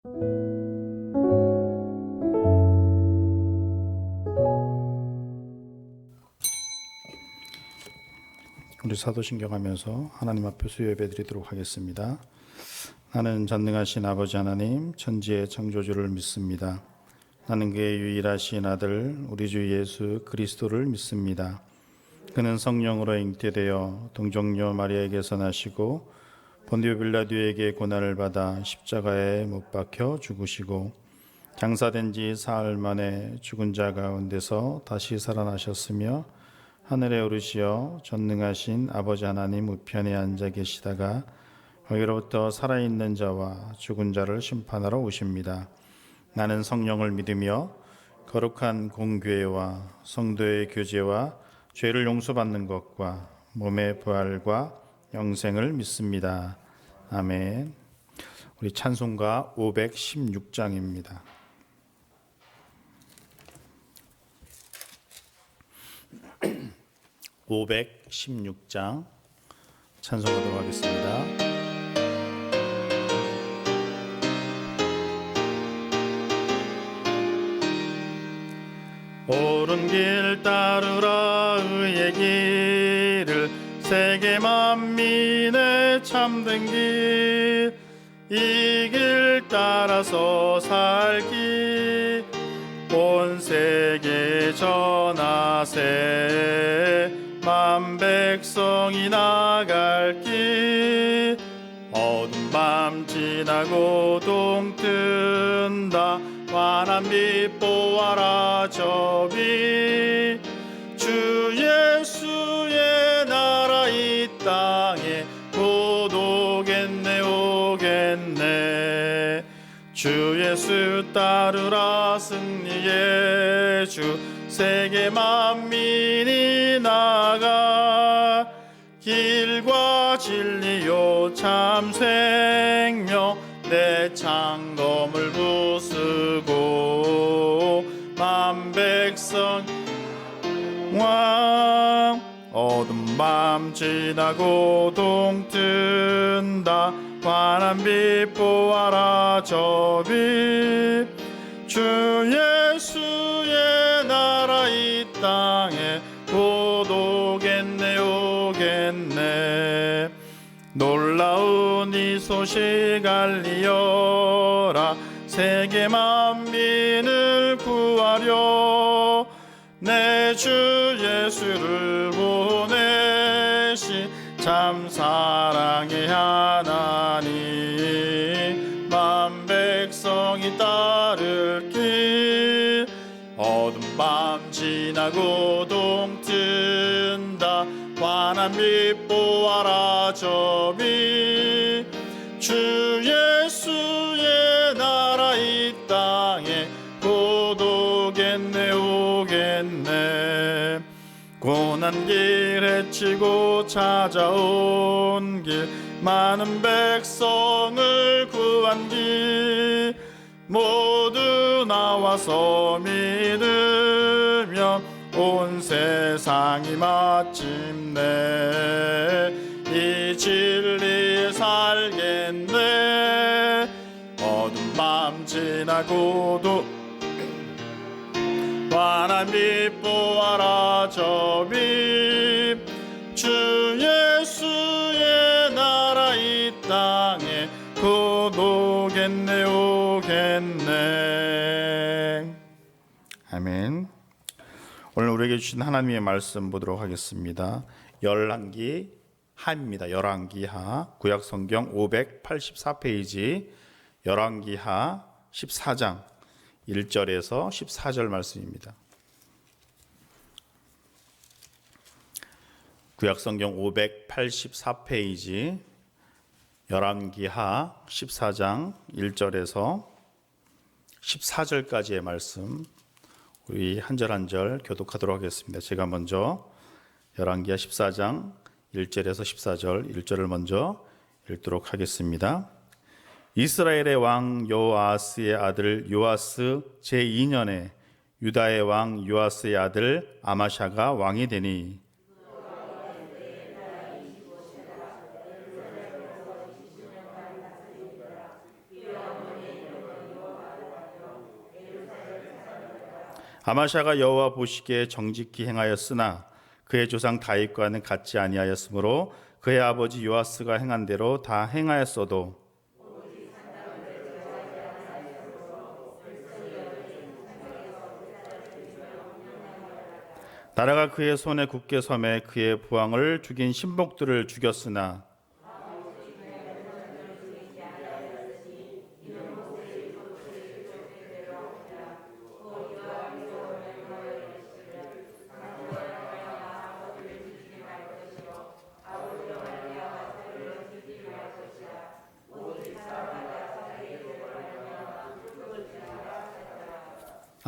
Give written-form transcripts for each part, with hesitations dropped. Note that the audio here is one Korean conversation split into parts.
우리 사도신경 하면서 하나님 앞에 수요 예배 드리도록 하겠습니다. 나는 전능하신 아버지 하나님 천지의 창조주를 믿습니다. 나는 그의 유일하신 아들 우리 주 예수 그리스도를 믿습니다. 그는 성령으로 잉태되어 동정녀 마리아에게서 나시고 본디오 빌라도에게 고난을 받아 십자가에 못 박혀 죽으시고 장사된 지 사흘 만에 죽은 자 가운데서 다시 살아나셨으며 하늘에 오르시어 전능하신 아버지 하나님 우편에 앉아 계시다가 거기로부터 살아있는 자와 죽은 자를 심판하러 오십니다. 나는 성령을 믿으며 거룩한 공교회와 성도의 교제와 죄를 용서받는 것과 몸의 부활과 영생을 믿습니다. 아멘. 우리 찬송가 516장입니다. 516장 찬송하도록 하겠습니다. 옳은 길 따르라 의의 길을 세계 만민의 참된 길 이 길 따라서 살기 온 세계 전하세 만 백성이 나갈 길 어두운 밤 지나고 동 뜬다 환한 빛 보아라 저비 주 예수의 나라 이 땅에 곧 오겠네 오겠네 주 예수 따르라 승리의 주 세계 만민이 나가 길과 진리요 참 생명 내 창검을 부수고 만 백성 왕 어두운 밤 지나고 동 뜬다 환한 빛 보아라 저 빛 주 예수의 나라 이 땅에 곧 오겠네 오겠네 놀라운 이 소식 알리어라 세계 만민을 구하려 내 주 예수를 보내시 참 사랑의 하나님 만 백성이 따를 길 어두운 밤 지나고 동 뜬다 환한 빛 보아라 저 빛 주 예수의 나라 이 땅에 곧 오겠네 오겠네 고난 길 헤치고 찾아온 길 많은 백성을 구한 길 모두 나와서 믿으면 온 세상이 마침내 이 진리에 살겠네 어두운 밤 지나고도 환한 빛 보아라 저 빛 주 예수의 나라 이 땅에 곧 오겠네 오겠네 아멘. 오늘 우리에게 주신 하나님의 말씀 보도록 하겠습니다. 열왕기 하입니다. 열왕기 하 구약성경 584페이지 열왕기 하 14장 1절에서 14절 말씀입니다. 구약성경 584페이지 열왕기하 14장 1절에서 14절까지의 말씀 우리 한 절 한 절 교독하도록 하겠습니다. 제가 먼저 열왕기하 14장 1절에서 14절 1절을 먼저 읽도록 하겠습니다. 이스라엘의 왕 요아스의 아들 요아스 제2년에 유다의 왕 요아스의 아들 아마샤가 왕이 되니 아마샤가 여호와 보시기에 정직히 행하였으나 그의 조상 다윗과는 같지 아니하였으므로 그의 아버지 요아스가 행한 대로 다 행하였어도 나라가 그의 손에 굳게 섬에 그의 부왕을 죽인 신복들을 죽였으나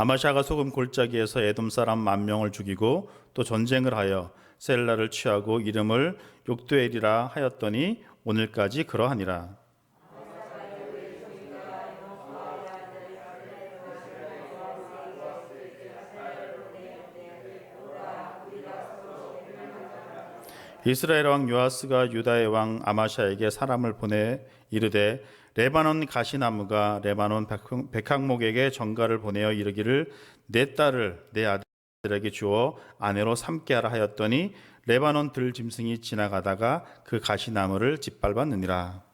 아마샤가 소금 골짜기에서 에돔 사람 10,000명을 죽이고 또 전쟁을 하여 셀라를 취하고 이름을 욕두엘이라 하였더니 오늘까지 그러하니라. 이스라엘 왕 요아스가 유다의 왕 아마샤에게 사람을 보내 이르되 레바논 가시나무가 레바논 백항목에게 전가를 보내어 이르기를 내 딸을 내 아들에게 주어 아내로 삼게 하라 하였더니 레바논 들짐승이 지나가다가 그 가시나무를 짓밟았느니라.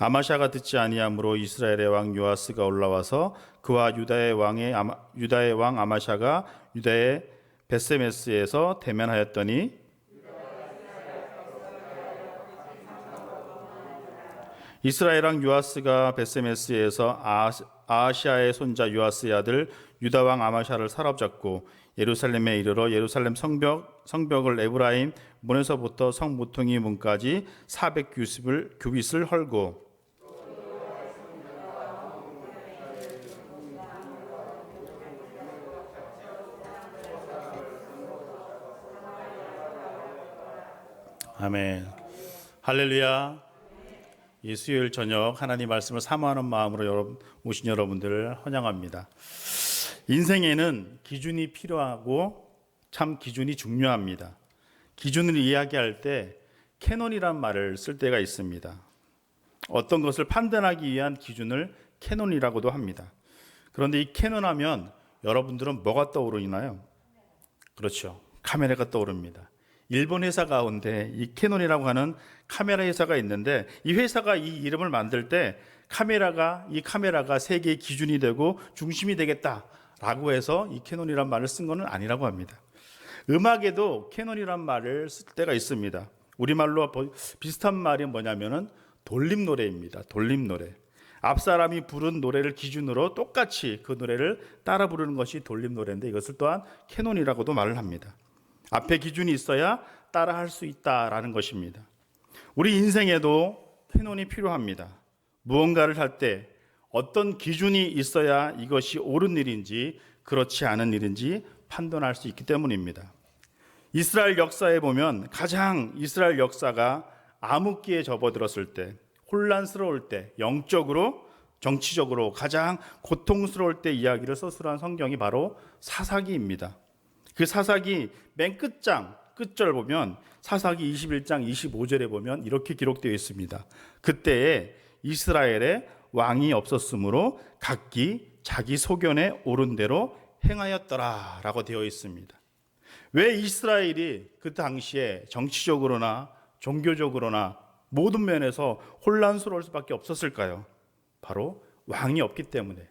아마샤가 듣지 아니하므로 이스라엘의 왕 요아스가 올라와서 그와 유다의 왕 아마샤가 유다의 베세메스에서 대면하였더니 이스라엘 왕 요아스가 베세메스에서 아하시아의 손자 요아스의 아들 유다 왕 아마샤를 사로잡고 예루살렘에 이르러 예루살렘 성벽을 에브라임 문에서부터 성 모퉁이 문까지 400규빗을 헐고 아멘. 할렐루야. 이 수요일 저녁 하나님 말씀을 사모하는 마음으로 오신 여러분들을 환영합니다. 인생에는 기준이 필요하고 참 기준이 중요합니다. 기준을 이야기할 때 캐논이란 말을 쓸 때가 있습니다. 어떤 것을 판단하기 위한 기준을 캐논이라고도 합니다. 그런데 이 캐논 하면 여러분들은 뭐가 떠오르나요? 그렇죠. 카메라가 떠오릅니다. 일본 회사 가운데 이 캐논이라고 하는 카메라 회사가 있는데 이 회사가 이 이름을 만들 때 이 카메라가 세계의 기준이 되고 중심이 되겠다라고 해서 이 캐논이란 말을 쓴 것은 아니라고 합니다. 음악에도 캐논이란 말을 쓸 때가 있습니다. 우리말로 비슷한 말이 뭐냐면은 돌림노래입니다. 돌림노래. 앞사람이 부른 노래를 기준으로 똑같이 그 노래를 따라 부르는 것이 돌림노래인데 이것을 또한 캐논이라고도 말을 합니다. 앞에 기준이 있어야 따라 할 수 있다라는 것입니다. 우리 인생에도 캐논이 필요합니다. 무언가를 할 때 어떤 기준이 있어야 이것이 옳은 일인지 그렇지 않은 일인지 판단할 수 있기 때문입니다. 이스라엘 역사에 보면 가장 이스라엘 역사가 암흑기에 접어들었을 때, 혼란스러울 때, 영적으로 정치적으로 가장 고통스러울 때 이야기를 서술한 성경이 바로 사사기입니다. 그 사사기 맨 끝절 보면 사사기 21장 25절에 보면 이렇게 기록되어 있습니다. 그때에 이스라엘에 왕이 없었으므로 각기 자기 소견에 옳은 대로 행하였더라 라고 되어 있습니다. 왜 이스라엘이 그 당시에 정치적으로나 종교적으로나 모든 면에서 혼란스러울 수밖에 없었을까요? 바로 왕이 없기 때문에,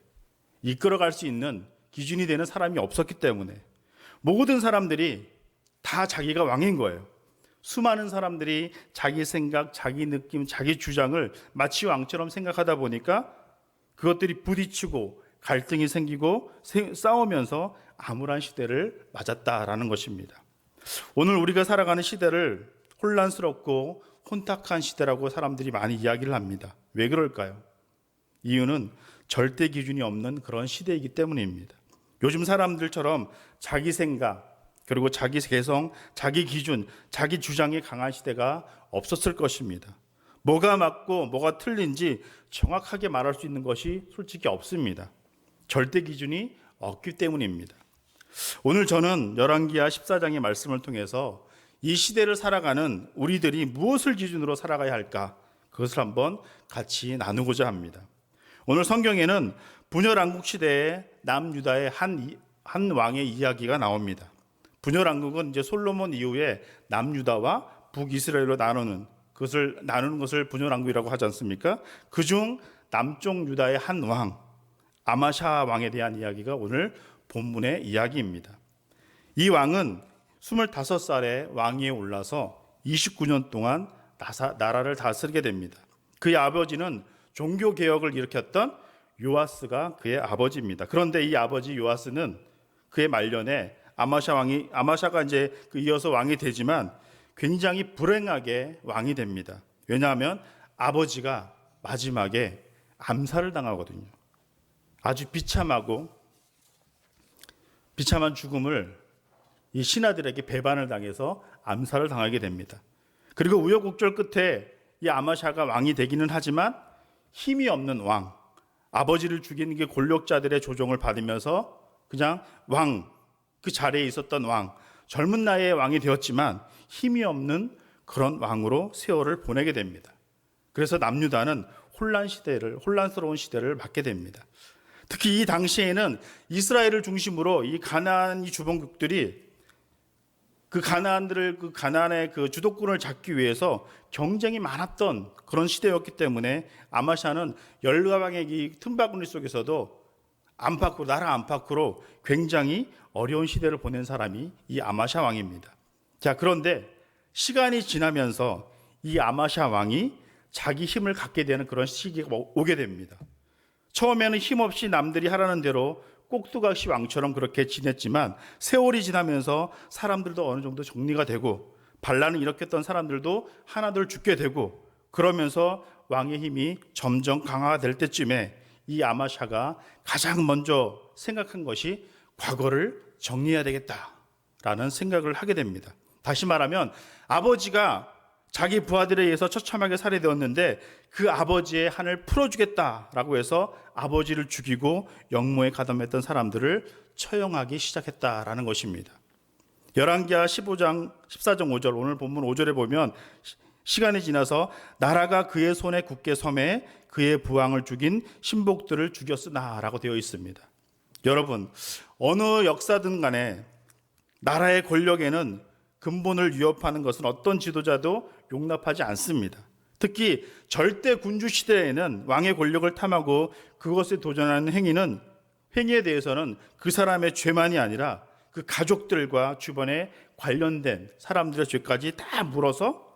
이끌어갈 수 있는 기준이 되는 사람이 없었기 때문에 모든 사람들이 다 자기가 왕인 거예요. 수많은 사람들이 자기 생각, 자기 느낌, 자기 주장을 마치 왕처럼 생각하다 보니까 그것들이 부딪히고 갈등이 생기고 싸우면서 암울한 시대를 맞았다라는 것입니다. 오늘 우리가 살아가는 시대를 혼란스럽고 혼탁한 시대라고 사람들이 많이 이야기를 합니다. 왜 그럴까요? 이유는 절대 기준이 없는 그런 시대이기 때문입니다. 요즘 사람들처럼 자기 생각, 그리고 자기 개성, 자기 기준, 자기 주장이 강한 시대가 없었을 것입니다. 뭐가 맞고 뭐가 틀린지 정확하게 말할 수 있는 것이 솔직히 없습니다. 절대 기준이 없기 때문입니다. 오늘 저는 열왕기하 14장의 말씀을 통해서 이 시대를 살아가는 우리들이 무엇을 기준으로 살아가야 할까? 그것을 한번 같이 나누고자 합니다. 오늘 성경에는 분열왕국 시대의 남유다의 한 왕의 이야기가 나옵니다. 분열왕국은 이제 솔로몬 이후에 남유다와 북이스라엘로 나누는 것을 분열왕국이라고 하지 않습니까? 그중 남쪽 유다의 한 왕, 아마샤 왕에 대한 이야기가 오늘 본문의 이야기입니다. 이 왕은 25살에 왕위에 올라서 29년 동안 나라를 다스리게 됩니다. 그의 아버지는 종교개혁을 일으켰던 요아스가 그의 아버지입니다. 그런데 이 아버지 요아스는 그의 말년에 아마샤가 이제 이어서 왕이 되지만 굉장히 불행하게 왕이 됩니다. 왜냐하면 아버지가 마지막에 암살을 당하거든요. 아주 비참한 죽음을 이 신하들에게 배반을 당해서 암살을 당하게 됩니다. 그리고 우여곡절 끝에 이 아마샤가 왕이 되기는 하지만 힘이 없는 왕, 아버지를 죽인 게 권력자들의 조종을 받으면서 그냥 그 자리에 있었던 왕, 젊은 나이에 왕이 되었지만 힘이 없는 그런 왕으로 세월을 보내게 됩니다. 그래서 남유다는 혼란스러운 시대를 맞게 됩니다. 특히 이 당시에는 이스라엘을 중심으로 이 가나안 주변국들이 그 가나안의 그 주도권을 잡기 위해서 경쟁이 많았던 그런 시대였기 때문에 아마샤는 열가방의 이 틈바구니 속에서도 나라 안팎으로 굉장히 어려운 시대를 보낸 사람이 이 아마샤 왕입니다. 자, 그런데 시간이 지나면서 이 아마샤 왕이 자기 힘을 갖게 되는 그런 시기가 오게 됩니다. 처음에는 힘없이 남들이 하라는 대로 꼭두각시 왕처럼 그렇게 지냈지만 세월이 지나면서 사람들도 어느 정도 정리가 되고 반란을 일으켰던 사람들도 하나둘 죽게 되고 그러면서 왕의 힘이 점점 강화가 될 때쯤에 이 아마샤가 가장 먼저 생각한 것이 과거를 정리해야 되겠다라는 생각을 하게 됩니다. 다시 말하면 아버지가 자기 부하들에 의해서 처참하게 살해되었는데 그 아버지의 한을 풀어주겠다라고 해서 아버지를 죽이고 역모에 가담했던 사람들을 처형하기 시작했다라는 것입니다. 열왕기하 14장 5절 오늘 본문 5절에 보면 시간이 지나서 나라가 그의 손에 굳게 섬에 그의 부왕을 죽인 신복들을 죽였으나라고 되어 있습니다. 여러분, 어느 역사든 간에 나라의 권력에는 근본을 위협하는 것은 어떤 지도자도 용납하지 않습니다. 특히 절대 군주 시대에는 왕의 권력을 탐하고 그것에 도전하는 행위에 대해서는 그 사람의 죄만이 아니라 그 가족들과 주변에 관련된 사람들의 죄까지 다 물어서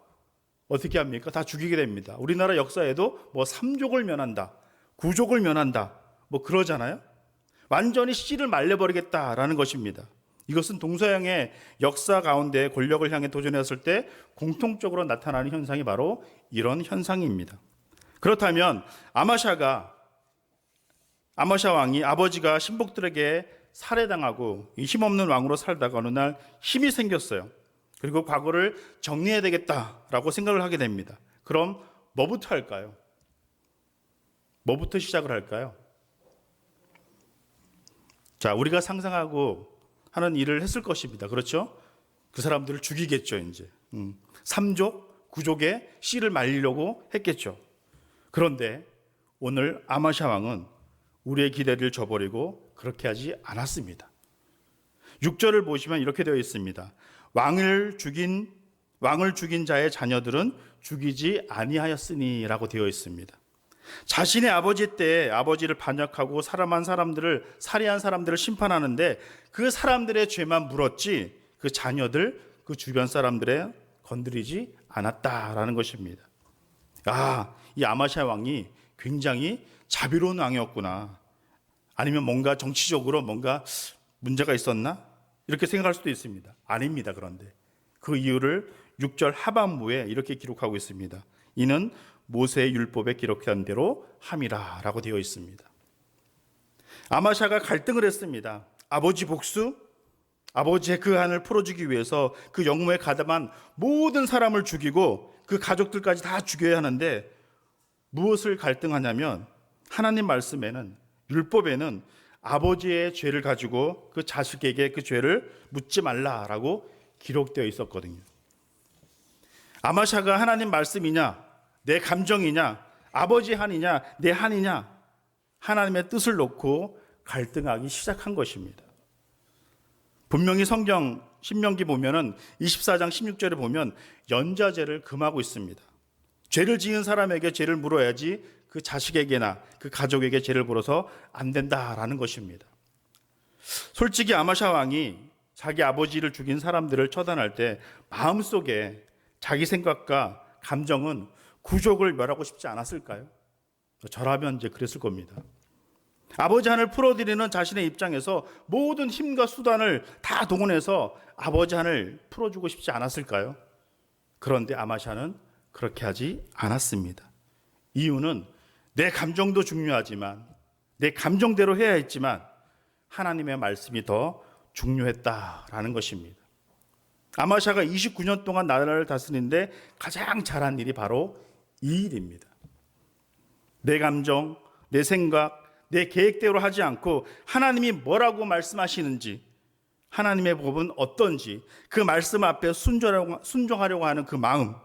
어떻게 합니까? 다 죽이게 됩니다. 우리나라 역사에도 3족을 면한다, 9족을 면한다, 그러잖아요. 완전히 씨를 말려버리겠다라는 것입니다. 이것은 동서양의 역사 가운데 권력을 향해 도전했을 때 공통적으로 나타나는 현상이 바로 이런 현상입니다. 그렇다면 아마샤 왕이 아버지가 신복들에게 살해당하고 이 힘없는 왕으로 살다가 어느 날 힘이 생겼어요. 그리고 과거를 정리해야 되겠다라고 생각을 하게 됩니다. 그럼 뭐부터 할까요? 뭐부터 시작을 할까요? 자, 우리가 상상하고 하는 일을 했을 것입니다. 그렇죠? 그 사람들을 죽이겠죠, 이제. 3족, 9족의 씨를 말리려고 했겠죠. 그런데 오늘 아마샤 왕은 우리의 기대를 저버리고 그렇게 하지 않았습니다. 6절을 보시면 이렇게 되어 있습니다. 왕을 죽인 자의 자녀들은 죽이지 아니하였으니라고 되어 있습니다. 자신의 아버지 때 아버지를 반역하고 살해한 사람들을 심판하는데 그 사람들의 죄만 물었지 그 자녀들, 그 주변 사람들에 건드리지 않았다라는 것입니다. 이 아마샤 왕이 굉장히 자비로운 왕이었구나. 아니면 뭔가 정치적으로 뭔가 문제가 있었나? 이렇게 생각할 수도 있습니다. 아닙니다. 그런데 그 이유를 6절 하반부에 이렇게 기록하고 있습니다. 이는 모세의 율법에 기록한 대로 함이라 라고 되어 있습니다. 아마샤가 갈등을 했습니다. 아버지 복수, 아버지의 그 한을 풀어주기 위해서 그 역모에 가담한 모든 사람을 죽이고 그 가족들까지 다 죽여야 하는데 무엇을 갈등하냐면 하나님 말씀에는 율법에는 아버지의 죄를 가지고 그 자식에게 그 죄를 묻지 말라라고 기록되어 있었거든요. 아마샤가 하나님 말씀이냐, 내 감정이냐, 아버지 한이냐, 내 한이냐, 하나님의 뜻을 놓고 갈등하기 시작한 것입니다. 분명히 성경 신명기 보면은 24장 16절에 보면 연좌제를 금하고 있습니다. 죄를 지은 사람에게 죄를 물어야지 그 자식에게나 그 가족에게 죄를 물어서 안 된다라는 것입니다. 솔직히 아마샤 왕이 자기 아버지를 죽인 사람들을 처단할 때 마음속에 자기 생각과 감정은 구족을 멸하고 싶지 않았을까요? 저라면 이제 그랬을 겁니다. 아버지 한을 풀어드리는 자신의 입장에서 모든 힘과 수단을 다 동원해서 아버지 한을 풀어주고 싶지 않았을까요? 그런데 아마샤는 그렇게 하지 않았습니다. 이유는 내 감정도 중요하지만, 내 감정대로 해야 했지만 하나님의 말씀이 더 중요했다라는 것입니다. 아마샤가 29년 동안 나라를 다스리는데 가장 잘한 일이 바로 이 일입니다. 내 감정, 내 생각, 내 계획대로 하지 않고 하나님이 뭐라고 말씀하시는지, 하나님의 법은 어떤지 그 말씀 앞에 순종하려고 하는 그 마음,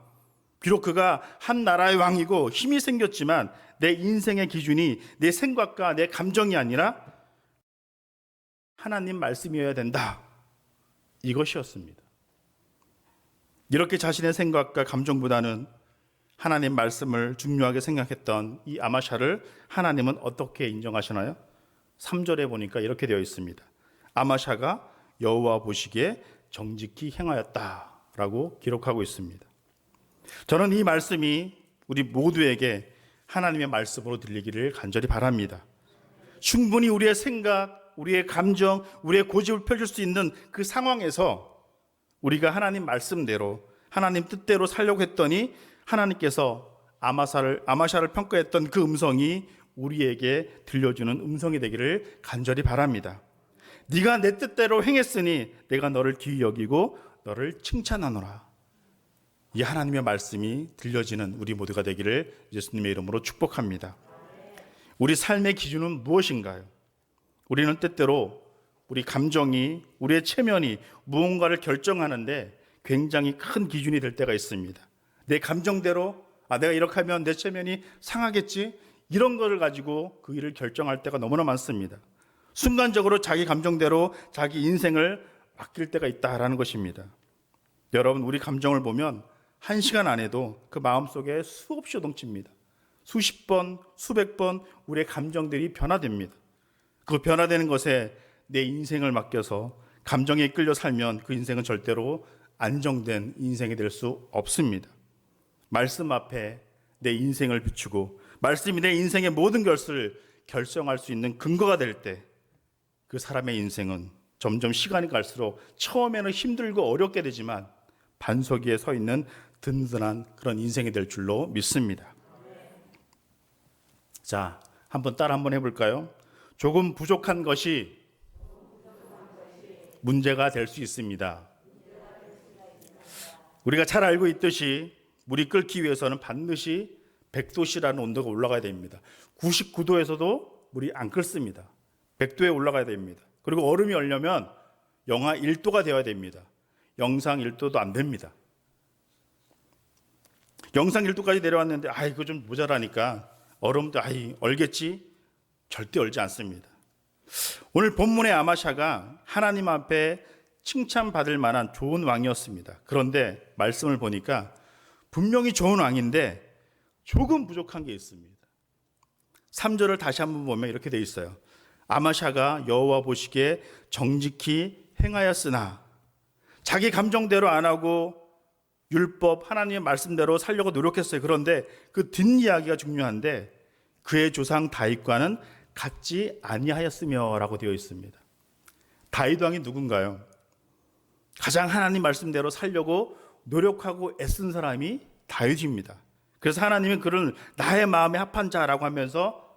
비록 그가 한 나라의 왕이고 힘이 생겼지만 내 인생의 기준이 내 생각과 내 감정이 아니라 하나님 말씀이어야 된다, 이것이었습니다. 이렇게 자신의 생각과 감정보다는 하나님 말씀을 중요하게 생각했던 이 아마샤를 하나님은 어떻게 인정하시나요? 3절에 보니까 이렇게 되어 있습니다. 아마샤가 여호와 보시기에 정직히 행하였다라고 기록하고 있습니다. 저는 이 말씀이 우리 모두에게 하나님의 말씀으로 들리기를 간절히 바랍니다. 충분히 우리의 생각, 우리의 감정, 우리의 고집을 펴줄 수 있는 그 상황에서 우리가 하나님 말씀대로, 하나님 뜻대로 살려고 했더니 하나님께서 아마샤를 평가했던 그 음성이 우리에게 들려주는 음성이 되기를 간절히 바랍니다. 네가 내 뜻대로 행했으니 내가 너를 귀히 여기고 너를 칭찬하노라. 이 하나님의 말씀이 들려지는 우리 모두가 되기를 예수님의 이름으로 축복합니다. 우리 삶의 기준은 무엇인가요? 우리는 때때로 우리 감정이, 우리의 체면이 무언가를 결정하는데 굉장히 큰 기준이 될 때가 있습니다. 내 감정대로 내가 이렇게 하면 내 체면이 상하겠지, 이런 것을 가지고 그 일을 결정할 때가 너무나 많습니다. 순간적으로 자기 감정대로 자기 인생을 맡길 때가 있다라는 것입니다. 여러분, 우리 감정을 보면 1시간 안에도 그 마음속에 수없이 요동칩니다. 수십 번, 수백 번 우리의 감정들이 변화됩니다. 그 변화되는 것에 내 인생을 맡겨서 감정에 이끌려 살면 그 인생은 절대로 안정된 인생이 될 수 없습니다. 말씀 앞에 내 인생을 비추고 말씀이 내 인생의 모든 것을 결정할 수 있는 근거가 될 때 그 사람의 인생은 점점 시간이 갈수록 처음에는 힘들고 어렵게 되지만 반석 위에 서 있는 든든한 그런 인생이 될 줄로 믿습니다. 자, 한번 해볼까요? 조금 부족한 것이 문제가 될 수 있습니다. 우리가 잘 알고 있듯이 물이 끓기 위해서는 반드시 100도씨라는 온도가 올라가야 됩니다. 99도에서도 물이 안 끓습니다. 100도에 올라가야 됩니다. 그리고 얼음이 얼려면 영하 1도가 되어야 됩니다. 영상 1도도 안 됩니다. 영상 1도까지 내려왔는데 이거 좀 모자라니까 얼음도 얼겠지? 절대 얼지 않습니다. 오늘 본문의 아마샤가 하나님 앞에 칭찬받을 만한 좋은 왕이었습니다. 그런데 말씀을 보니까 분명히 좋은 왕인데 조금 부족한 게 있습니다. 3절을 다시 한번 보면 이렇게 되어 있어요. 아마샤가 여호와 보시기에 정직히 행하였으나, 자기 감정대로 안 하고 율법 하나님의 말씀대로 살려고 노력했어요. 그런데 그 뒷이야기가 중요한데 그의 조상 다윗과는 같지 아니하였으며 라고 되어 있습니다. 다윗 왕이 누군가요? 가장 하나님 말씀대로 살려고 노력하고 애쓴 사람이 다윗입니다. 그래서 하나님은 그를 나의 마음에 합한 자라고 하면서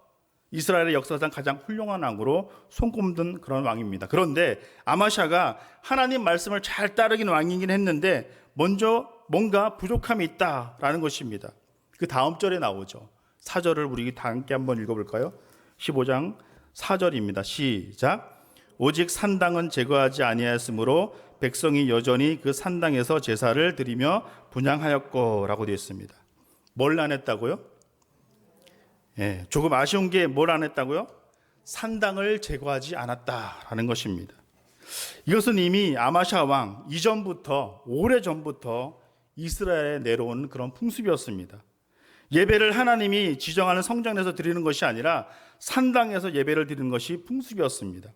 이스라엘의 역사상 가장 훌륭한 왕으로 손꼽는 그런 왕입니다. 그런데 아마샤가 하나님 말씀을 잘 따르긴 왕이긴 했는데 먼저 뭔가 부족함이 있다라는 것입니다. 그 다음 절에 나오죠. 4절을 우리 다 함께 한번 읽어볼까요? 15장 4절입니다. 시작. 오직 산당은 제거하지 아니하였으므로 백성이 여전히 그 산당에서 제사를 드리며 분향하였고라고 되어 있습니다. 뭘 안 했다고요? 조금 아쉬운 게 뭘 안 했다고요? 산당을 제거하지 않았다라는 것입니다. 이것은 이미 아마샤 왕 이전부터, 오래전부터 이스라엘에 내려온 그런 풍습이었습니다. 예배를 하나님이 지정하는 성전에서 드리는 것이 아니라 산당에서 예배를 드리는 것이 풍습이었습니다.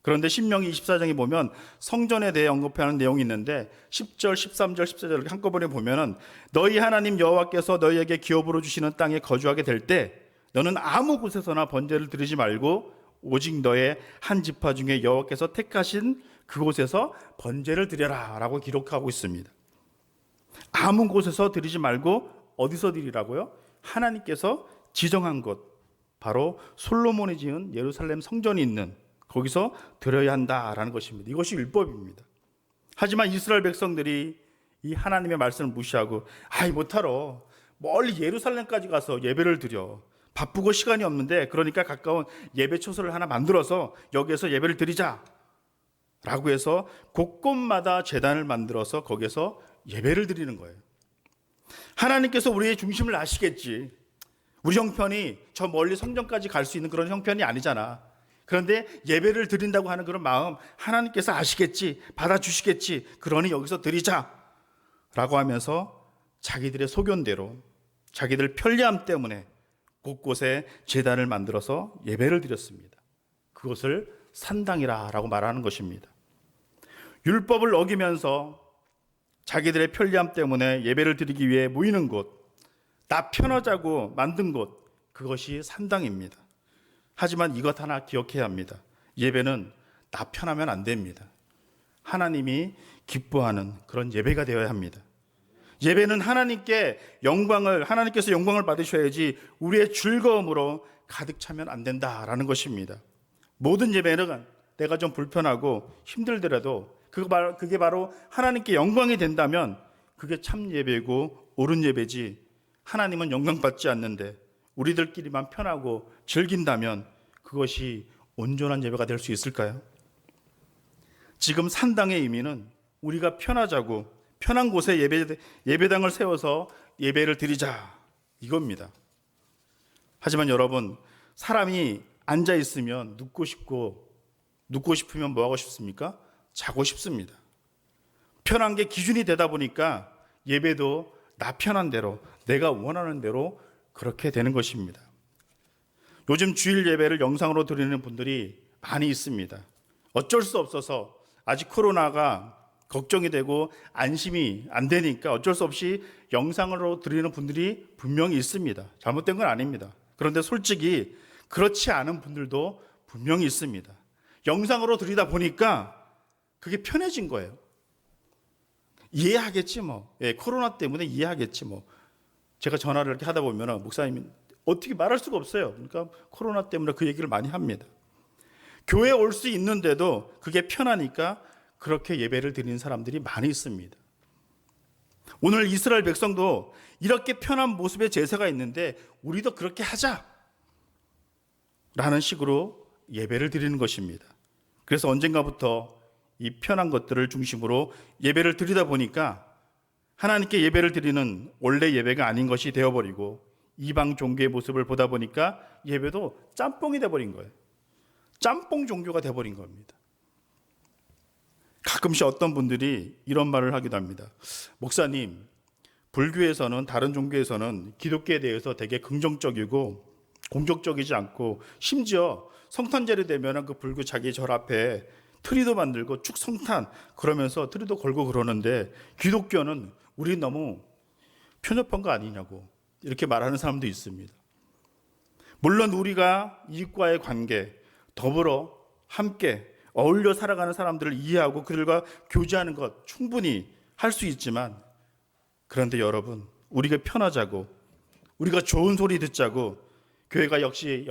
그런데 신명기 24장에 보면 성전에 대해 언급하는 내용이 있는데 10절, 13절, 14절 한꺼번에 보면은 너희 하나님 여호와께서 너희에게 기업으로 주시는 땅에 거주하게 될 때 너는 아무 곳에서나 번제를 드리지 말고 오직 너의 한 지파 중에 여호와께서 택하신 그곳에서 번제를 드려라 라고 기록하고 있습니다. 아무 곳에서 드리지 말고 어디서 드리라고요? 하나님께서 지정한 곳, 바로 솔로몬이 지은 예루살렘 성전이 있는 거기서 드려야 한다라는 것입니다. 이것이 율법입니다. 하지만 이스라엘 백성들이 이 하나님의 말씀을 무시하고 못하러 멀리 예루살렘까지 가서 예배를 드려. 바쁘고 시간이 없는데 그러니까 가까운 예배 초소를 하나 만들어서 여기에서 예배를 드리자 라고 해서 곳곳마다 제단을 만들어서 거기에서 예배를 드리는 거예요. 하나님께서 우리의 중심을 아시겠지. 우리 형편이 저 멀리 성전까지 갈 수 있는 그런 형편이 아니잖아. 그런데 예배를 드린다고 하는 그런 마음 하나님께서 아시겠지, 받아주시겠지. 그러니 여기서 드리자 라고 하면서 자기들의 소견대로, 자기들 편리함 때문에 곳곳에 제단을 만들어서 예배를 드렸습니다. 그것을 산당이라고 말하는 것입니다. 율법을 어기면서 자기들의 편리함 때문에 예배를 드리기 위해 모이는 곳, 나 편하자고 만든 곳, 그것이 산당입니다. 하지만 이것 하나 기억해야 합니다. 예배는 나 편하면 안 됩니다. 하나님이 기뻐하는 그런 예배가 되어야 합니다. 예배는 하나님께서 영광을 받으셔야지 우리의 즐거움으로 가득 차면 안 된다라는 것입니다. 모든 예배는 내가 좀 불편하고 힘들더라도 그게 바로 하나님께 영광이 된다면 그게 참 예배고 옳은 예배지, 하나님은 영광 받지 않는데 우리들끼리만 편하고 즐긴다면 그것이 온전한 예배가 될 수 있을까요? 지금 산당의 의미는 우리가 편하자고 편한 곳에 예배당을 세워서 예배를 드리자 이겁니다. 하지만 여러분, 사람이 앉아 있으면 눕고 싶으면 뭐 하고 싶습니까? 자고 싶습니다. 편한 게 기준이 되다 보니까 예배도 나 편한 대로, 내가 원하는 대로 그렇게 되는 것입니다. 요즘 주일 예배를 영상으로 드리는 분들이 많이 있습니다. 어쩔 수 없어서 아직 코로나가 걱정이 되고 안심이 안 되니까 어쩔 수 없이 영상으로 드리는 분들이 분명히 있습니다. 잘못된 건 아닙니다. 그런데 솔직히 그렇지 않은 분들도 분명히 있습니다. 영상으로 드리다 보니까 그게 편해진 거예요. 이해하겠지 뭐. 코로나 때문에 이해하겠지 뭐. 제가 전화를 이렇게 하다 보면 목사님이 어떻게 말할 수가 없어요. 그러니까 코로나 때문에 그 얘기를 많이 합니다. 교회에 올 수 있는데도 그게 편하니까 그렇게 예배를 드리는 사람들이 많이 있습니다. 오늘 이스라엘 백성도 이렇게 편한 모습의 제사가 있는데 우리도 그렇게 하자 라는 식으로 예배를 드리는 것입니다. 그래서 언젠가부터 이 편한 것들을 중심으로 예배를 드리다 보니까 하나님께 예배를 드리는 원래 예배가 아닌 것이 되어버리고 이방 종교의 모습을 보다 보니까 예배도 짬뽕이 돼버린 거예요. 짬뽕 종교가 돼버린 겁니다. 가끔씩 어떤 분들이 이런 말을 하기도 합니다. 목사님, 불교에서는, 다른 종교에서는 기독교에 대해서 되게 긍정적이고 공격적이지 않고 심지어 성탄절이 되면 그 불교 자기 절 앞에 트리도 만들고 쭉 성탄 그러면서 트리도 걸고 그러는데 기독교는 우리 너무 편협한 거 아니냐고 이렇게 말하는 사람도 있습니다. 물론 우리가 이익과의 관계, 더불어 함께 어울려 살아가는 사람들을 이해하고 그들과 교제하는 것 충분히 할 수 있지만, 그런데 여러분, 우리가 편하자고, 우리가 좋은 소리 듣자고 교회 역시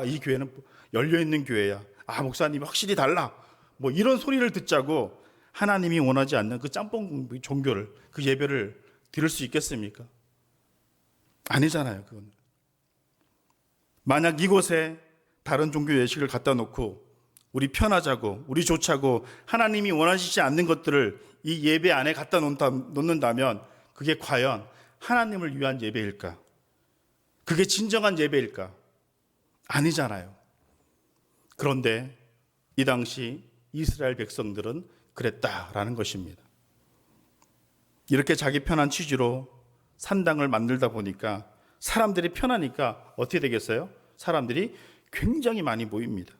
이 교회는 열려 있는 교회야. 목사님이 확실히 달라. 뭐 이런 소리를 듣자고 하나님이 원하지 않는 그 짬뽕 종교를, 그 예배를 드릴 수 있겠습니까? 아니잖아요, 그건. 만약 이곳에 다른 종교 예식을 갖다 놓고 우리 편하자고, 우리 좋자고 하나님이 원하시지 않는 것들을 이 예배 안에 갖다 놓는다면 그게 과연 하나님을 위한 예배일까? 그게 진정한 예배일까? 아니잖아요. 그런데 이 당시 이스라엘 백성들은 그랬다라는 것입니다. 이렇게 자기 편한 취지로 산당을 만들다 보니까 사람들이 편하니까 어떻게 되겠어요? 사람들이 굉장히 많이 모입니다.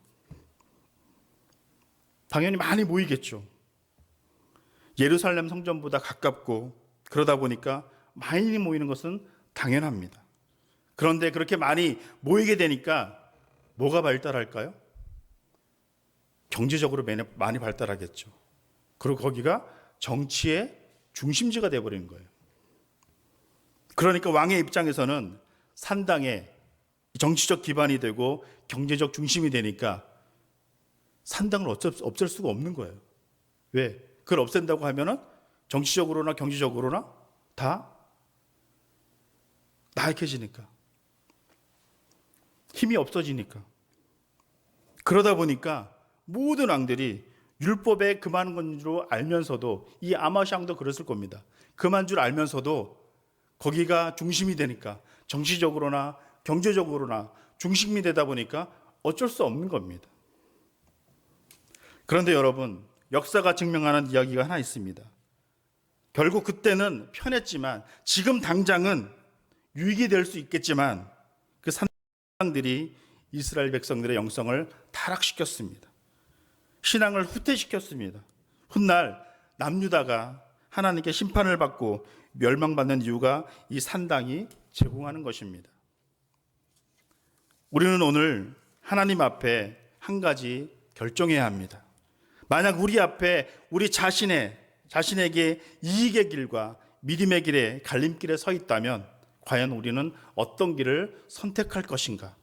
당연히 많이 모이겠죠. 예루살렘 성전보다 가깝고 그러다 보니까 많이 모이는 것은 당연합니다. 그런데 그렇게 많이 모이게 되니까 뭐가 발달할까요? 경제적으로 많이 발달하겠죠. 그리고 거기가 정치의 중심지가 되어버리는 거예요. 그러니까 왕의 입장에서는 산당에 정치적 기반이 되고 경제적 중심이 되니까 산당을 없앨 수가 없는 거예요. 왜? 그걸 없앤다고 하면은 정치적으로나 경제적으로나 다 나약해지니까, 힘이 없어지니까. 그러다 보니까 모든 왕들이 율법에 금하는 건 줄 알면서도, 이 아마시왕도 그랬을 겁니다. 금한 줄 알면서도 거기가 중심이 되니까, 정치적으로나 경제적으로나 중심이 되다 보니까 어쩔 수 없는 겁니다. 그런데 여러분, 역사가 증명하는 이야기가 하나 있습니다. 결국 그때는 편했지만 지금 당장은 유익이 될 수 있겠지만 그 산당들이 이스라엘 백성들의 영성을 타락시켰습니다. 신앙을 후퇴시켰습니다. 훗날 남유다가 하나님께 심판을 받고 멸망받는 이유가 이 산당이 제공하는 것입니다. 우리는 오늘 하나님 앞에 한 가지 결정해야 합니다. 만약 우리 앞에 우리 자신에게 이익의 길과 믿음의 길에 갈림길에 서 있다면 과연 우리는 어떤 길을 선택할 것인가?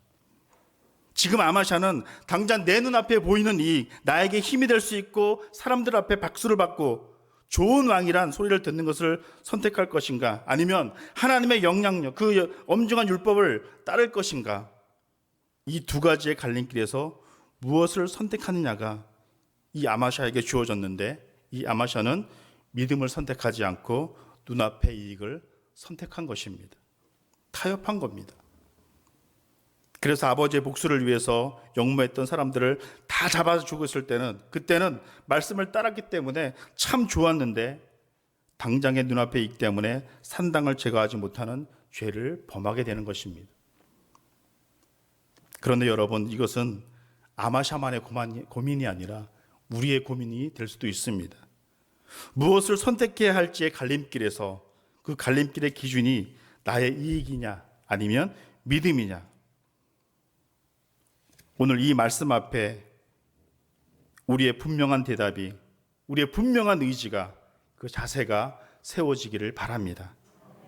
지금 아마샤는 당장 내 눈앞에 보이는 나에게 힘이 될 수 있고 사람들 앞에 박수를 받고 좋은 왕이란 소리를 듣는 것을 선택할 것인가? 아니면 하나님의 영향력, 그 엄중한 율법을 따를 것인가? 이 두 가지의 갈림길에서 무엇을 선택하느냐가 이 아마샤에게 주어졌는데, 이 아마샤는 믿음을 선택하지 않고 눈앞의 이익을 선택한 것입니다. 타협한 겁니다. 그래서 아버지의 복수를 위해서 역모했던 사람들을 다 잡아서 죽었을 때는, 그때는 말씀을 따랐기 때문에 참 좋았는데 당장의 눈앞의 이익 때문에 산당을 제거하지 못하는 죄를 범하게 되는 것입니다. 그런데 여러분, 이것은 아마샤만의 고민이 아니라 우리의 고민이 될 수도 있습니다. 무엇을 선택해야 할지의 갈림길에서 그 갈림길의 기준이 나의 이익이냐 아니면 믿음이냐. 오늘 이 말씀 앞에 우리의 분명한 대답이, 우리의 분명한 의지가, 그 자세가 세워지기를 바랍니다.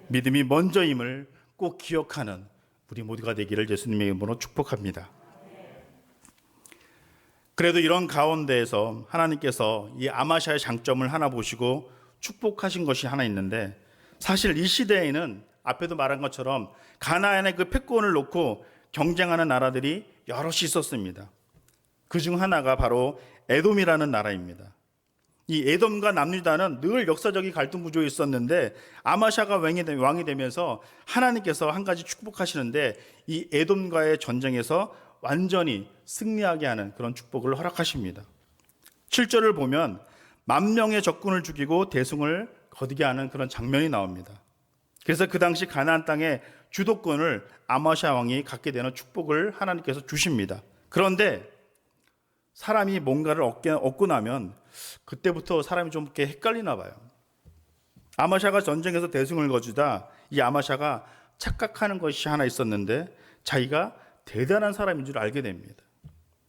믿음이 먼저임을 꼭 기억하는 우리 모두가 되기를 예수님의 이름으로 축복합니다. 그래도 이런 가운데에서 하나님께서 이 아마샤의 장점을 하나 보시고 축복하신 것이 하나 있는데, 사실 이 시대에는 앞에도 말한 것처럼 가나안의 그 패권을 놓고 경쟁하는 나라들이 여럿이 있었습니다. 그중 하나가 바로 에돔이라는 나라입니다. 이 에돔과 남유다는 늘 역사적인 갈등 구조에 있었는데 아마샤가 왕이 되면서 하나님께서 한 가지 축복하시는데, 이 에돔과의 전쟁에서 완전히 승리하게 하는 그런 축복을 허락하십니다. 7절을 보면 10,000명의 적군을 죽이고 대승을 거두게 하는 그런 장면이 나옵니다. 그래서 그 당시 가나안 땅의 주도권을 아마샤 왕이 갖게 되는 축복을 하나님께서 주십니다. 그런데 사람이 뭔가를 얻고 나면 그때부터 사람이 좀 이렇게 헷갈리나 봐요. 아마샤가 전쟁에서 대승을 거두다 이 아마샤가 착각하는 것이 하나 있었는데, 자기가 대단한 사람인 줄 알게 됩니다.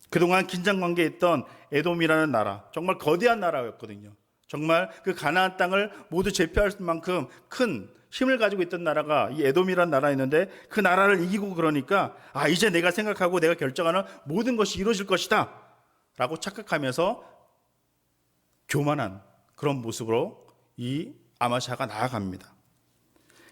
그동안 긴장관계에 있던 에돔이라는 나라, 정말 거대한 나라였거든요. 정말 그 가나안 땅을 모두 제패할 만큼 큰 힘을 가지고 있던 나라가 이 에돔이라는 나라였는데, 그 나라를 이기고 그러니까 이제 내가 생각하고 내가 결정하는 모든 것이 이루어질 것이다 라고 착각하면서 교만한 그런 모습으로 이 아마샤가 나아갑니다.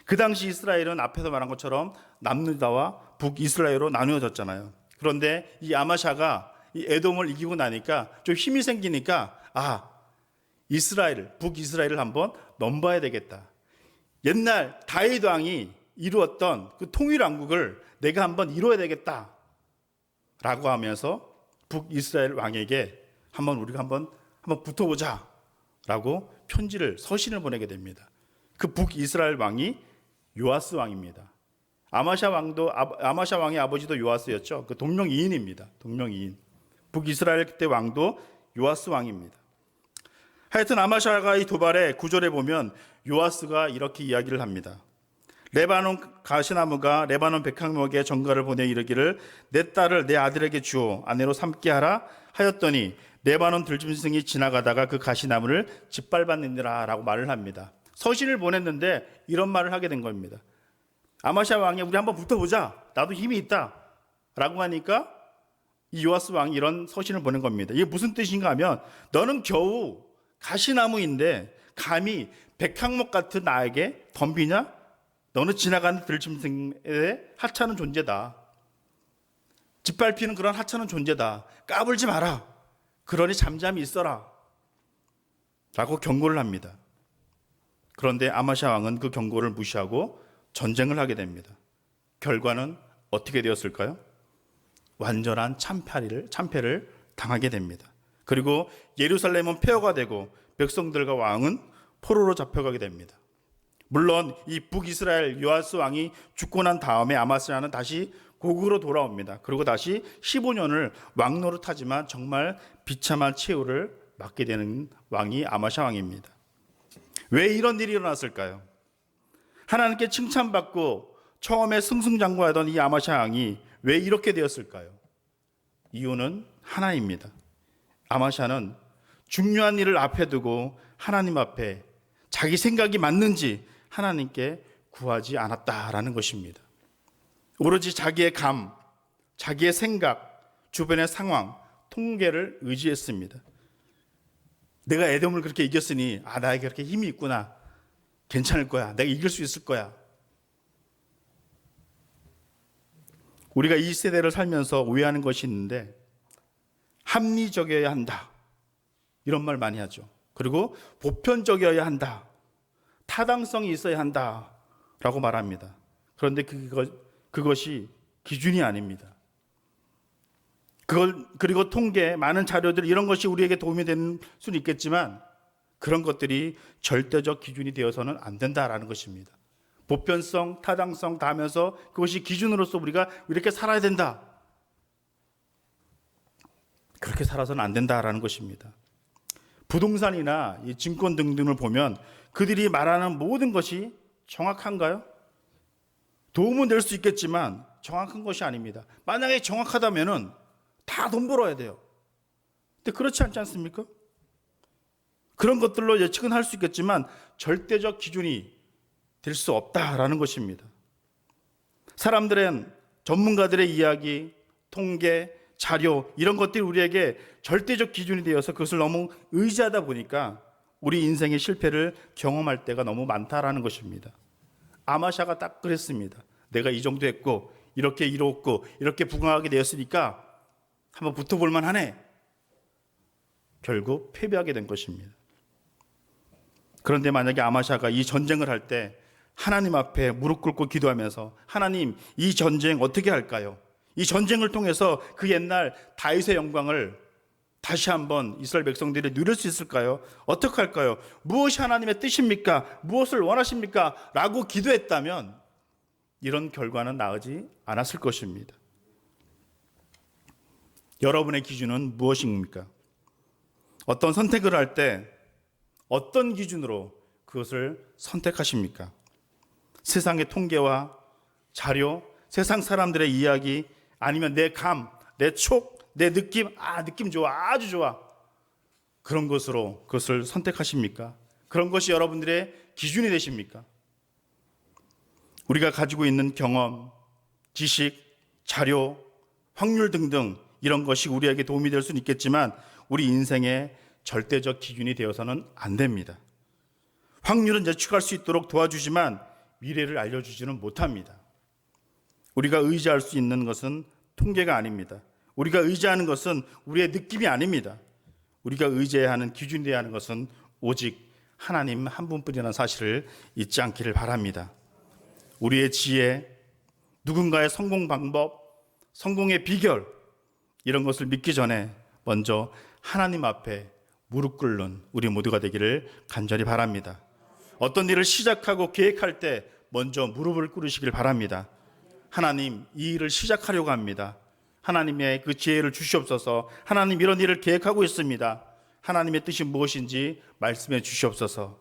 그 당시 이스라엘은 앞에서 말한 것처럼 남유다와 북이스라엘로 나누어졌잖아요. 그런데 이 아마샤가 이 에돔을 이기고 나니까 좀 힘이 생기니까 이스라엘, 북이스라엘을 한번 넘봐야 되겠다. 옛날 다윗 왕이 이루었던 그 통일 왕국을 내가 한번 이루어야 되겠다 라고 하면서 북이스라엘 왕에게 우리가 한번 붙어보자 라고 서신을 보내게 됩니다. 그 북이스라엘 왕이 요아스 왕입니다. 아마샤 왕의 아버지도 요아스였죠. 그 동명이인입니다. 동명이인. 북이스라엘 그때 왕도 요아스 왕입니다. 하여튼 아마샤가 이 도발의 구절에 보면 요아스가 이렇게 이야기를 합니다. 레바논 가시나무가 레바논 백향목에 전가를 보내 이르기를 내 딸을 내 아들에게 주어 아내로 삼게 하라 하였더니 레바논 들짐승이 지나가다가 그 가시나무를 짓밟았느니라 라고 말을 합니다. 서신을 보냈는데 이런 말을 하게 된 겁니다. 아마샤 왕이 우리 한번 붙어보자. 나도 힘이 있다 라고 하니까 이 요아스 왕이 이런 서신을 보낸 겁니다. 이게 무슨 뜻인가 하면 너는 겨우 가시나무인데 감히 백향목 같은 나에게 덤비냐? 너는 지나가는 들짐승의 하찮은 존재다. 짓밟히는 그런 하찮은 존재다. 까불지 마라. 그러니 잠잠히 있어라 라고 경고를 합니다. 그런데 아마샤 왕은 그 경고를 무시하고 전쟁을 하게 됩니다. 결과는 어떻게 되었을까요? 완전한 참패를 당하게 됩니다. 그리고 예루살렘은 폐허가 되고 백성들과 왕은 포로로 잡혀가게 됩니다. 물론 이 북이스라엘 요아스 왕이 죽고 난 다음에 아마스야는 다시 고국으로 돌아옵니다. 그리고 다시 15년을 왕노릇하지만 정말 비참한 최후를 맞게 되는 왕이 아마샤 왕입니다. 왜 이런 일이 일어났을까요? 하나님께 칭찬받고 처음에 승승장구하던 이 아마샤 왕이 왜 이렇게 되었을까요? 이유는 하나입니다. 아마샤는 중요한 일을 앞에 두고 하나님 앞에 자기 생각이 맞는지 하나님께 구하지 않았다라는 것입니다. 오로지 자기의 자기의 생각, 주변의 상황, 통계를 의지했습니다. 내가 에돔을 그렇게 이겼으니 나에게 그렇게 힘이 있구나. 괜찮을 거야. 내가 이길 수 있을 거야. 우리가 이 세대를 살면서 오해하는 것이 있는데 합리적이어야 한다. 이런 말 많이 하죠. 그리고 보편적이어야 한다. 타당성이 있어야 한다. 라고 말합니다. 그런데 그것이 기준이 아닙니다. 그리고 통계, 많은 자료들 이런 것이 우리에게 도움이 되는 수는 있겠지만 그런 것들이 절대적 기준이 되어서는 안 된다라는 것입니다. 보편성, 타당성 다 하면서 그것이 기준으로서 우리가 이렇게 살아야 된다. 그렇게 살아서는 안 된다라는 것입니다. 부동산이나 증권 등등을 보면 그들이 말하는 모든 것이 정확한가요? 도움은 될 수 있겠지만 정확한 것이 아닙니다. 만약에 정확하다면은 다 돈 벌어야 돼요. 근데 그렇지 않지 않습니까? 그런 것들로 예측은 할 수 있겠지만 절대적 기준이 될 수 없다라는 것입니다. 사람들은 전문가들의 이야기, 통계, 자료 이런 것들이 우리에게 절대적 기준이 되어서 그것을 너무 의지하다 보니까 우리 인생의 실패를 경험할 때가 너무 많다라는 것입니다. 아마샤가 딱 그랬습니다. 내가 이 정도 했고 이렇게 이뤘고 이렇게 부강하게 되었으니까 한번 붙어볼 만하네. 결국 패배하게 된 것입니다. 그런데 만약에 아마샤가 이 전쟁을 할 때 하나님 앞에 무릎 꿇고 기도하면서 하나님 이 전쟁 어떻게 할까요? 이 전쟁을 통해서 그 옛날 다윗의 영광을 다시 한번 이스라엘 백성들이 누릴 수 있을까요? 어떻게 할까요? 무엇이 하나님의 뜻입니까? 무엇을 원하십니까? 라고 기도했다면 이런 결과는 나오지 않았을 것입니다. 여러분의 기준은 무엇입니까? 어떤 선택을 할 때 어떤 기준으로 그것을 선택하십니까? 세상의 통계와 자료, 세상 사람들의 이야기, 아니면 내 내 촉, 내 느낌, 느낌 좋아, 아주 좋아. 그런 것으로 그것을 선택하십니까? 그런 것이 여러분들의 기준이 되십니까? 우리가 가지고 있는 경험, 지식, 자료, 확률 등등 이런 것이 우리에게 도움이 될 수는 있겠지만 우리 인생의 절대적 기준이 되어서는 안 됩니다. 확률은 예측할 수 있도록 도와주지만 미래를 알려주지는 못합니다. 우리가 의지할 수 있는 것은 통계가 아닙니다. 우리가 의지하는 것은 우리의 느낌이 아닙니다. 우리가 의지해야 하는, 기준이 되어야 하는 것은 오직 하나님 한 분뿐이라는 사실을 잊지 않기를 바랍니다. 우리의 지혜, 누군가의 성공 방법, 성공의 비결, 이런 것을 믿기 전에 먼저 하나님 앞에 무릎 꿇는 우리 모두가 되기를 간절히 바랍니다. 어떤 일을 시작하고 계획할 때 먼저 무릎을 꿇으시길 바랍니다. 하나님, 이 일을 시작하려고 합니다. 하나님의 그 지혜를 주시옵소서. 하나님, 이런 일을 계획하고 있습니다. 하나님의 뜻이 무엇인지 말씀해 주시옵소서.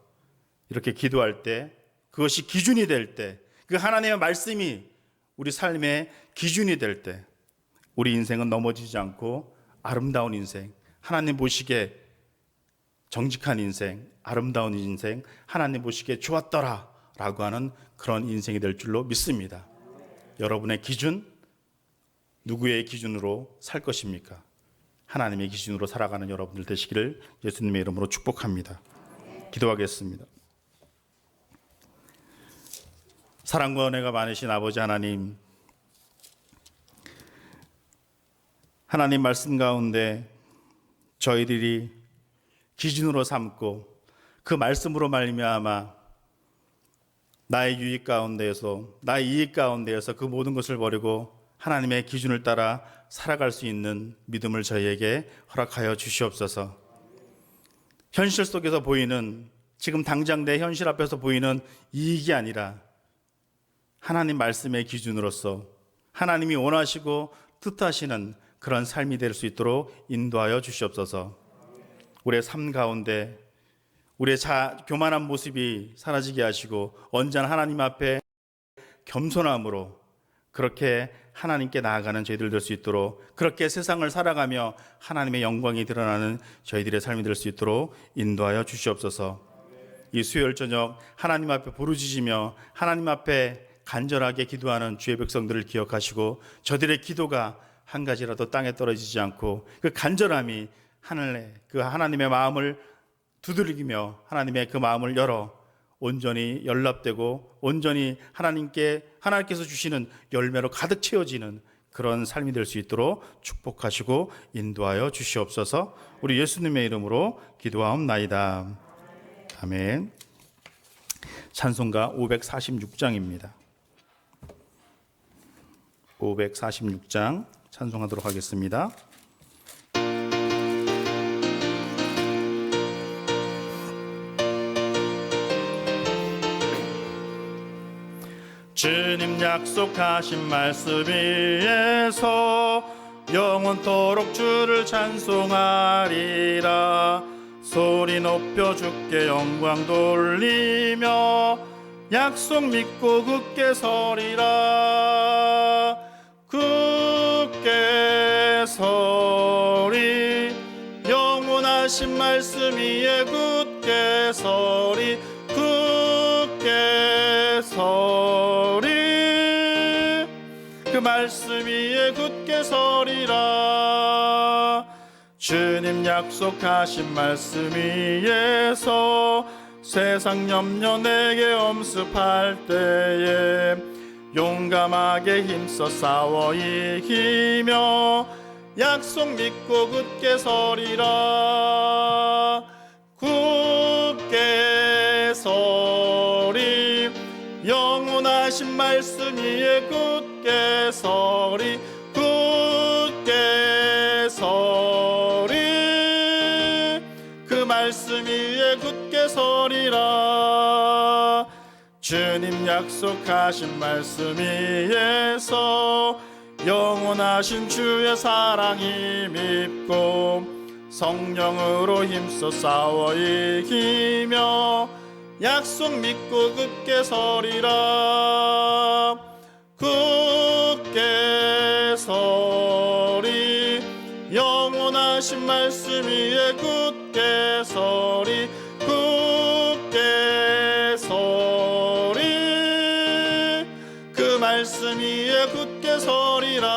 이렇게 기도할 때, 그것이 기준이 될 때, 그 하나님의 말씀이 우리 삶의 기준이 될 때, 우리 인생은 넘어지지 않고 아름다운 인생, 하나님 보시기에 정직한 인생, 아름다운 인생, 하나님 보시기에 좋았더라 라고 하는 그런 인생이 될 줄로 믿습니다. 여러분의 기준, 누구의 기준으로 살 것입니까? 하나님의 기준으로 살아가는 여러분들 되시기를 예수님의 이름으로 축복합니다. 기도하겠습니다. 사랑과 은혜가 많으신 아버지 하나님, 하나님 말씀 가운데 저희들이 기준으로 삼고 그 말씀으로 말미암아 나의 유익 가운데에서, 나의 이익 가운데에서 그 모든 것을 버리고 하나님의 기준을 따라 살아갈 수 있는 믿음을 저희에게 허락하여 주시옵소서. 현실 속에서 보이는, 지금 당장 내 현실 앞에서 보이는 이익이 아니라 하나님 말씀의 기준으로서 하나님이 원하시고 뜻하시는 그런 삶이 될 수 있도록 인도하여 주시옵소서. 우리의 삶 가운데 우리의 교만한 모습이 사라지게 하시고 언제나 하나님 앞에 겸손함으로 그렇게 하나님께 나아가는 저희들 될 수 있도록, 그렇게 세상을 살아가며 하나님의 영광이 드러나는 저희들의 삶이 될 수 있도록 인도하여 주시옵소서. 이 수요일 저녁 하나님 앞에 부르짖으며 하나님 앞에 간절하게 기도하는 주의 백성들을 기억하시고 저들의 기도가 한 가지라도 땅에 떨어지지 않고 그 간절함이 하늘에 그 하나님의 마음을 두드리며 하나님의 그 마음을 열어 온전히 연락되고 온전히 하나님께서 주시는 열매로 가득 채워지는 그런 삶이 될 수 있도록 축복하시고 인도하여 주시옵소서. 우리 예수님의 이름으로 기도하옵나이다. 아멘. 찬송가 546장입니다. 546장 찬송하도록 하겠습니다. 주님 약속하신 말씀 위에서 영원토록 주를 찬송하리라. 소리 높여 주께 영광 돌리며 약속 믿고 굳게 서리라. 굳게 서리, 영원하신 말씀 위에 굳게 서리. 굳게 서리, 그 말씀 위에 굳게 서리라. 주님 약속하신 말씀 위에서 세상 염려 내게 엄습할 때에 용감하게 힘써 싸워 이기며 약속 믿고 굳게 서리라. 굳게 서리, 영원하신 말씀 위에 굳게 서리. 굳게 서리, 그 말씀 위에 굳게 서리라. 주님 약속하신 말씀 위에서 영원하신 주의 사랑 힘입고 성령으로 힘써 싸워 이기며 약속 믿고 굳게 서리라. 굳게 서리, 영원하신 말씀 위에 굳게 서리. 굳게 서리, 그 말씀 위에 굳게 서리라.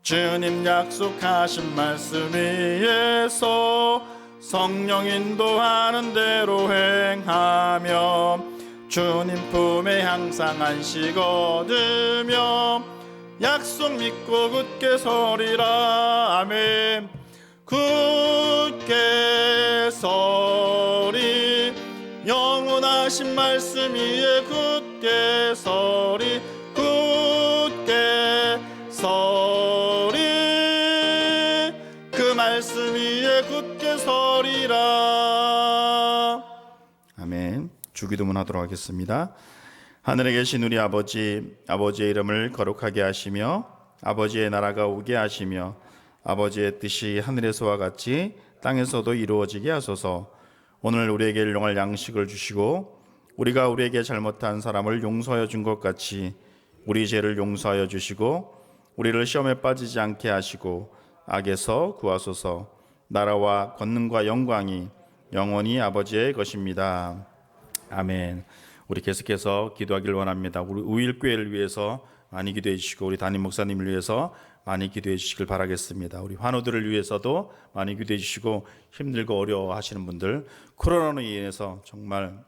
주님 약속하신 말씀 위에서 성령 인도하는 대로 행하며 주님 품에 항상 안식 얻으며 약속 믿고 굳게 서리라. 아멘. 굳게 서리 영원하신 말씀 위에 굳게 서리 굳게 서리 그 말씀 위에 굳게 서리라. 아멘. 주기도문 하도록 하겠습니다. 하늘에 계신 우리 아버지, 아버지의 이름을 거룩하게 하시며 아버지의 나라가 오게 하시며 아버지의 뜻이 하늘에서와 같이 땅에서도 이루어지게 하소서. 오늘 우리에게 일용할 양식을 주시고 우리가 우리에게 잘못한 사람을 용서하여 준 것 같이 우리 죄를 용서하여 주시고 우리를 시험에 빠지지 않게 하시고 악에서 구하소서. 나라와 권능과 영광이 영원히 아버지의 것입니다. 아멘. 우리 계속해서 기도하길 원합니다. 우리 우일교회를 위해서 많이 기도해 주시고 우리 담임 목사님을 위해서 많이 기도해 주시길 바라겠습니다. 우리 환우들을 위해서도 많이 기도해 주시고 힘들고 어려워하시는 분들, 코로나로 인해서 정말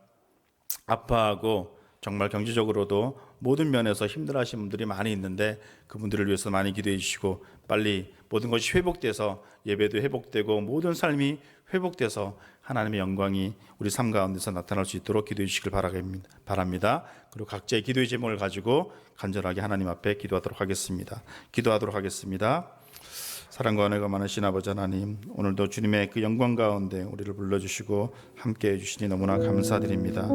아파하고 정말 경제적으로도 모든 면에서 힘들어하시는 분들이 많이 있는데 그분들을 위해서 많이 기도해 주시고 빨리 모든 것이 회복돼서 예배도 회복되고 모든 삶이 회복돼서 하나님의 영광이 우리 삶 가운데서 나타날 수 있도록 기도해 주시길 바랍니다. 그리고 각자의 기도의 제목을 가지고 간절하게 하나님 앞에 기도하도록 하겠습니다. 사랑과 은혜가 많으신 아버지 하나님, 오늘도 주님의 그 영광 가운데 우리를 불러주시고 함께해 주시니 너무나 감사드립니다.